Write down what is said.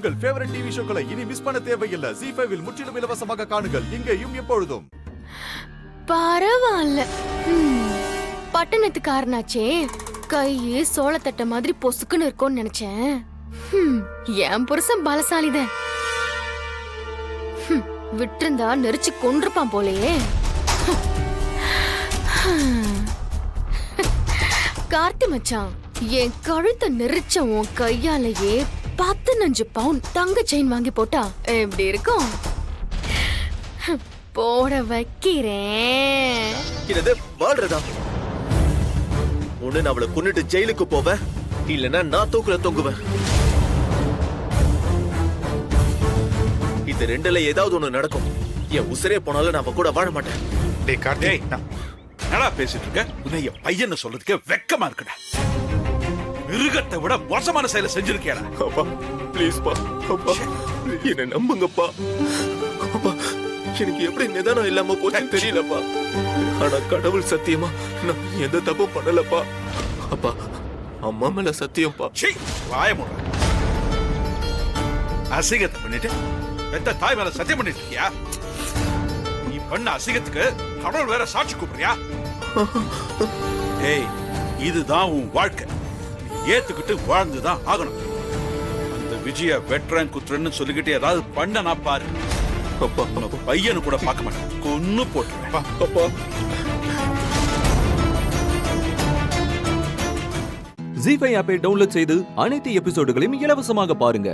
உங்கள் favourite TV ஷோக்களை இனி miss பண்ண தேவையில்லை. ZEE5 இல் முற்றிலும் இலவசமாக காணுங்கள். இங்கேயும் எப்பொழுதும். பரவாயில்ல. பட்டணத்துக்காரனாச்சே, கையே சோளத்தட்ட மாதிரி பொசுக்குன்னு இருக்கும்னு நினைச்சேன். என் புருஷன் பலசாலிதான். விட்டிருந்தா நெரிச்சு கொண்டிருப்பான் போலயே. கார்த்தி மச்சான், என் கழுத்தை நெரிச்ச உன் கையாலேயே 15 பவுன் தங்க செயின் வாங்கி போட்டா எப்படி இருக்கும்? போட வைக்கிறேன். இது வாழ்றதா? ஒண்ணு நான் அவளை கொன்னுட்டு ஜெயிலுக்கு போவேன், இல்லைன்னா நான் தூக்குல தொங்குவேன். இது ரெண்டுல ஏதாவது ஒண்ணு நடக்கும். என் உசிரே போனாலும் நான் அவ கூட வாழ மாட்டேன். டேய் கார்த்திக், என்னடா பேசிட்டு இருக்க? உன்னை என் பையன் சொல்றதுக்கே வெக்கமா இருக்குடா. மிருகத்தை விட மோசமான செயலை செஞ்சிருக்கியாடா. அப்பா ப்ளீஸ் பா, அப்பா என்ன நம்புங்கப்பா. அப்பா எனக்கு எப்படி நிதானம் இல்லாம போச்சுன்னு தெரியலப்பா. ஆனா கடவுள் சத்தியமா நான் எந்த தப்பும் பண்ணலப்பா. அப்பா அம்மா மேல சத்தியம்ப்பா. வாய மூட. அசிங்கத்தை பண்ணிட்டு பெத்த தாய் மேல சத்தியம் பண்ணிட்டு இருக்கியா? நீ பண்ண அசிங்கத்துக்கு கடவுள் வேற சாட்சி கூப்பிடுறியா? ஏய், இதுதான் உன் வாழ்க்கை. ஏத்துக்கிட்டு வாழ்ந்துதான் ஆகணும். அந்த விஜய வெட்றேன் குத்துறேன்னு சொல்லிக்கிட்டு ஏதாவது பண்ண நான் பாரு, அப்பா பையனு கூட பார்க்க மாட்டேன், கொன்னு போட்டுருவேன். அப்பா ZEE5 ஆப்பை டவுன்லோட் செய்து அனைத்து எபிசோடுகளையும் இலவசமாக பாருங்க.